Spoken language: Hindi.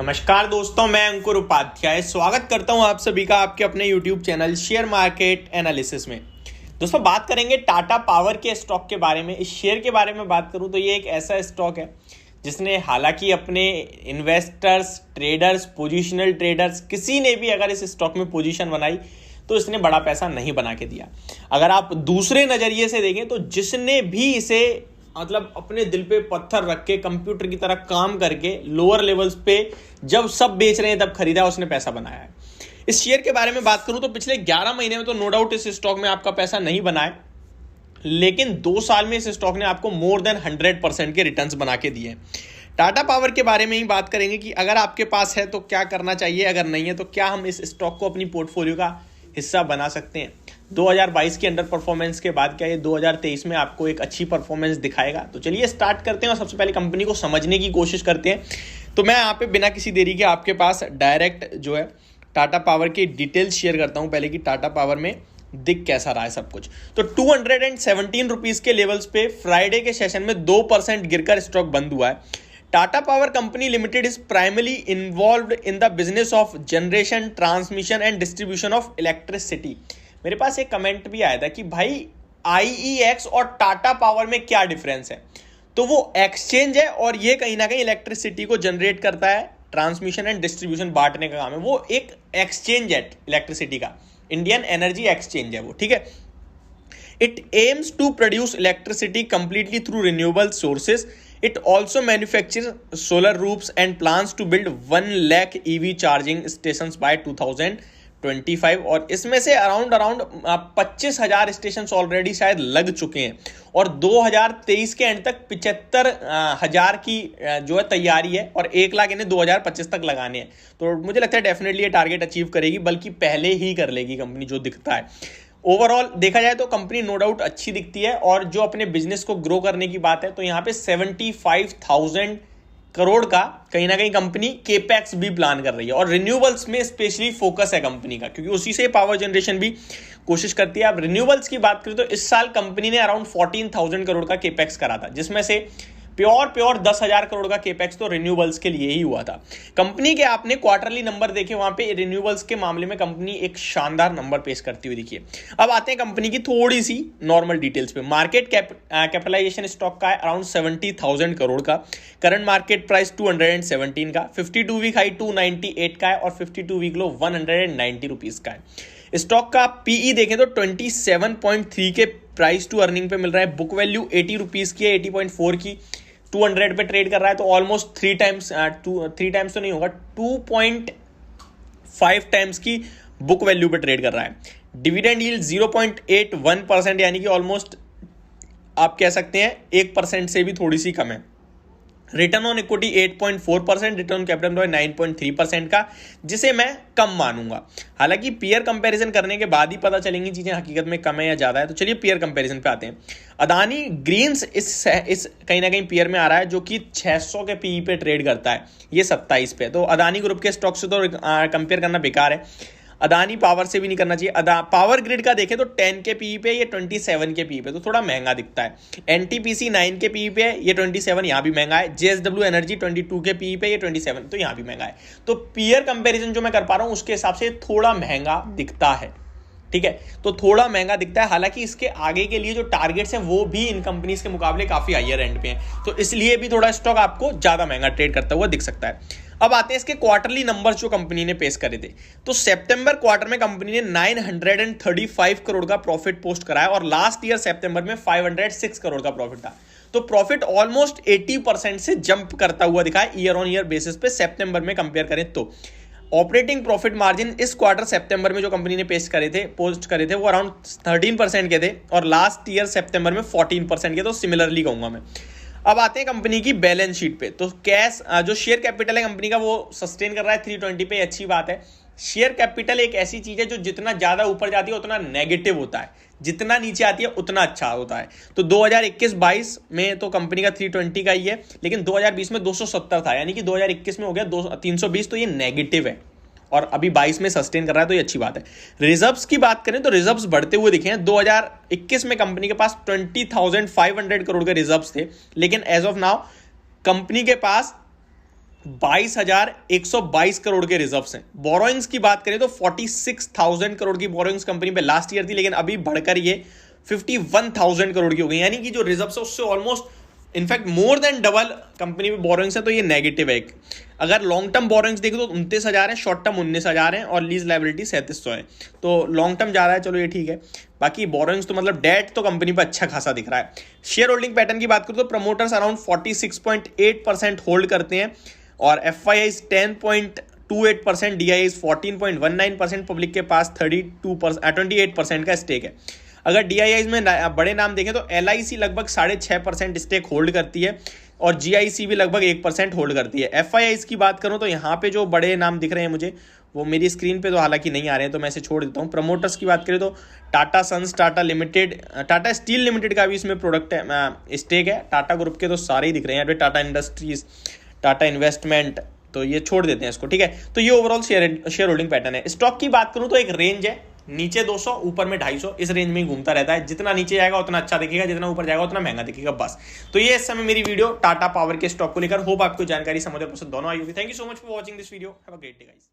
नमस्कार दोस्तों, मैं अंकुर उपाध्याय स्वागत करता हूं आप सभी का आपके अपने YouTube channel share market analysis में। दोस्तों, बात करेंगे टाटा पावर के स्टॉक के बारे में। इस शेयर के बारे में बात करूं तो ये एक ऐसा स्टॉक है जिसने हालांकि अपने इन्वेस्टर्स, ट्रेडर्स, पोजिशनल ट्रेडर्स किसी ने भी अगर इस स्टॉक में पोजीशन बनाई तो इसने बड़ा पैसा नहीं बना के दिया। अगर आप दूसरे नजरिए से देखें तो जिसने भी इसे अपने दिल पे पत्थर रख के कंप्यूटर की तरह काम करके लोअर लेवल्स पे जब सब बेच रहे हैं तब खरीदा, उसने पैसा बनाया है। इस शेयर के बारे में बात करूं तो पिछले 11 महीने में तो नो डाउट इस स्टॉक में आपका पैसा नहीं बना है, लेकिन 2 साल में इस स्टॉक ने आपको मोर देन 100% के रिटर्न्स बना के दिए। टाटा पावर के बारे में ही बात करेंगे कि अगर आपके पास है तो क्या करना चाहिए, अगर नहीं है तो क्या हम इस स्टॉक को अपनी पोर्टफोलियो का हिस्सा बना सकते हैं। 2022 की अंडर परफॉर्मेंस के बाद क्या ये 2023 में आपको एक अच्छी परफॉर्मेंस दिखाएगा। तो चलिए स्टार्ट करते हैं और सबसे पहले कंपनी को समझने की कोशिश करते हैं। तो मैं यहाँ पे बिना किसी देरी के आपके पास डायरेक्ट जो है टाटा पावर की डिटेल्स शेयर करता हूँ पहले कि टाटा पावर में दिख कैसा रहा है सब कुछ। तो 217 रुपीज के लेवल्स पे फ्राइडे के सेशन में 2% गिरकर स्टॉक बंद हुआ है। Tata power company limited is primarily involved in the business of generation, transmission and distribution of electricity. मेरे पास एक कमेंट भी आया था कि भाई IEX और टाटा पावर में क्या डिफरेंस है। तो वो एक्सचेंज है और ये कहीं ना कहीं इलेक्ट्रिसिटी को जनरेट करता है, ट्रांसमिशन एंड डिस्ट्रीब्यूशन बांटने का काम है। वो एक एक्सचेंज है इलेक्ट्रिसिटी का, इंडियन एनर्जी एक्सचेंज है वो, ठीक है। It aims to produce electricity completely through renewable sources. It also manufactures solar roofs and plans to build 1 lakh EV charging stations by 2025 और इसमें से अराउंड 25,000 स्टेशन ऑलरेडी शायद लग चुके हैं और 2023 के एंड तक 75,000 की जो है तैयारी है और 1 लाख इन्हें 2025 तक लगाने हैं। तो मुझे लगता है डेफिनेटली ये टारगेट अचीव करेगी, बल्कि पहले ही कर लेगी कंपनी जो दिखता है। ओवरऑल देखा जाए तो कंपनी नो डाउट अच्छी दिखती है और जो अपने बिजनेस को ग्रो करने की बात है तो यहाँ पे 75,000 करोड़ का कहीं ना कहीं कंपनी केपेक्स भी प्लान कर रही है और रिन्यूएबल्स में स्पेशली फोकस है कंपनी का, क्योंकि उसी से पावर जनरेशन भी कोशिश करती है। अब रिन्यूएबल्स की बात करें तो इस साल कंपनी ने अराउंड 14,000 करोड़ का केपेक्स करा था, जिसमें से प्योर 10,000 करोड़ का केपेक्स तो रिन्यूएबल्स के लिए ही हुआ था। कंपनी के आपने क्वार्टरली नंबर देखे, वहां पे रिन्यूएबल्स के मामले में कंपनी एक शानदार नंबर पेश करती हुई दिखी है। अब आते हैं कंपनी की थोड़ी सी नॉर्मल डिटेल्स पे। मार्केट कैपिटलाइजेशन स्टॉक का है अराउंड 70,000 करोड़ का, करंट मार्केट प्राइस 217 का, 52 वीक हाई 298 का है और 52 वीक लो 190 रुपीज का है। स्टॉक का पीई देखें तो 27.3 के प्राइस टू अर्निंग पे मिल रहा है। बुक वैल्यू 80 रुपीज की है, 80.4 की, 200 पे ट्रेड कर रहा है, तो ऑलमोस्ट 3 टाइम्स तो नहीं होगा, 2.5 टाइम्स की बुक वैल्यू पे ट्रेड कर रहा है। डिविडेंड यील्ड 0.81% यानी कि ऑलमोस्ट आप कह सकते हैं 1% से भी थोड़ी सी कम है। Return on equity 8.4%, return capital 9.3% का, जिसे मैं कम मानूंगा। हालांकि पीयर कंपैरिजन करने के बाद ही पता चलेंगी चीजें हकीकत में कम है या ज्यादा है। तो चलिए पीयर कंपैरिजन पे आते हैं। अदानी ग्रीन्स इस कहीं ना कहीं पीयर में आ रहा है, जो कि 600 के पीई पे ट्रेड करता है, ये 27 पे। तो अदानी ग्रुप के स्टॉक से तो कंपेयर करना बेकार है, अदानी पावर से भी नहीं करना चाहिए। पावर ग्रिड का देखें तो 10 के पीई पे, ये 27 के पीई पे, तो थोड़ा महंगा दिखता है। एनटीपीसी 9 के पीई पे है, ये 27, यहाँ भी महंगा है। जेएसडब्ल्यू एनर्जी 22 के पीई पे, ये 27, तो यहाँ भी महंगा है। तो पीयर कंपैरिजन जो मैं कर पा रहा हूँ उसके हिसाब से थोड़ा महंगा दिखता है, ठीक है। तो थोड़ा महंगा दिखता है, हालांकि इसके आगे के लिए जो टारगेट्स हैं वो भी इन कंपनीज के मुकाबले काफी हायर एंड पे हैं, तो इसलिए भी थोड़ा स्टॉक आपको ज्यादा महंगा ट्रेड करता हुआ दिख सकता है। अब आते हैं इसके क्वार्टरली नंबर्स जो कंपनी ने पेश करे थे। तो सितंबर क्वार्टर में कंपनी ने 935 करोड़ का प्रॉफिट पोस्ट कराया और लास्ट ईयर सितंबर में 506 करोड़ का प्रॉफिट था। तो प्रॉफिट ऑलमोस्ट 80% से जंप करता हुआ दिखा है ईयर ऑन ईयर बेसिस पे सितंबर में कंपेयर करें तो। ऑपरेटिंग प्रॉफिट मार्जिन इस क्वार्टर सितंबर में जो कंपनी ने पोस्ट करे थे वो अराउंड 13% के थे और लास्ट ईयर सितंबर में 14% के, तो सिमिलरली कहूंगा मैं। अब आते हैं कंपनी की बैलेंस शीट पे। तो कैश जो शेयर कैपिटल है कंपनी का वो सस्टेन कर रहा है 320 पे, अच्छी बात है। शेयर कैपिटल एक ऐसी चीज है जो जितना ज्यादा ऊपर जाती है उतना नेगेटिव होता है, जितना नीचे आती है उतना अच्छा होता है। तो 2021-22 में तो कंपनी का 320 का ही है, लेकिन 2020 में 270 था, यानी कि 2021 में हो गया 320, तो ये नेगेटिव है और अभी 22 में सस्टेन कर रहा है, तो ये अच्छी बात है। रिजर्व्स की बात करें तो रिजर्व्स बढ़ते हुए दिखे हैं। 2021 में कंपनी के पास 20,500 करोड़ के रिजर्व्स थे, लेकिन एज ऑफ नाउ कंपनी के पास 22,122 करोड़ के रिजर्व्स हैं। बोरोइंग्स की बात करें तो 46,000 करोड़ की बोरोइंग्स कंपनी पे लास्ट ईयर थी, लेकिन अभी बढ़कर ये 51,000 करोड़ की हो गई, यानी कि जो रिजर्व्स है उससे almost in fact more than double company में बोरोइंग्स है, तो ये नेगेटिव है एक। अगर लॉन्ग टर्म बोरोइंग्स देखो तो 29,000 है, शॉर्ट टर्म 19,000 है और लीज लाइबिलिटी 3700 है, तो लॉन्ग टर्म जा रहा है, चलो ये ठीक है। बाकी बोरोइंग्स तो मतलब डेट तो कंपनी पर अच्छा खासा दिख रहा है। शेयर होल्डिंग पैटर्न की बात करूँ तो प्रमोटर्स अराउंड 46.8% होल्ड करते हैं और FIIs 10.28%, DIIs 14.19%, पब्लिक के पास 28% का स्टेक है। अगर DIIs में बड़े नाम देखें तो LIC लगभग 6.5% स्टेक होल्ड करती है और GIC भी लगभग 1% होल्ड करती है। FIIs की बात करूं तो यहाँ पे जो बड़े नाम दिख रहे हैं मुझे, वो मेरी स्क्रीन पे तो हालांकि नहीं आ रहे हैं, तो मैं इसे छोड़ देता हूँ। प्रमोटर्स की बात करें तो Tata Sons, Tata Limited, Tata Steel Limited का भी इसमें प्रोडक्ट है, स्टेक है। टाटा ग्रुप के तो सारे ही दिख रहे हैं यहाँ पे, टाटा इंडस्ट्रीज, टाटा इन्वेस्टमेंट, तो ये छोड़ देते हैं इसको, ठीक है। तो ये ओवरऑल शेयर होल्डिंग पैटर्न है। स्टॉक की बात करूं तो एक रेंज है, नीचे 200 ऊपर में 250, इस रेंज में ही घूमता रहता है। जितना नीचे जाएगा उतना अच्छा दिखेगा, जितना ऊपर जाएगा उतना महंगा दिखेगा, बस। तो ये इस समय मेरी वीडियो टाटा पावर के स्टॉक को लेकर। होप आपको जानकारी समझ और पसंद दोनों आई होगी। Thank you so much for watching this video. Have a great day guys.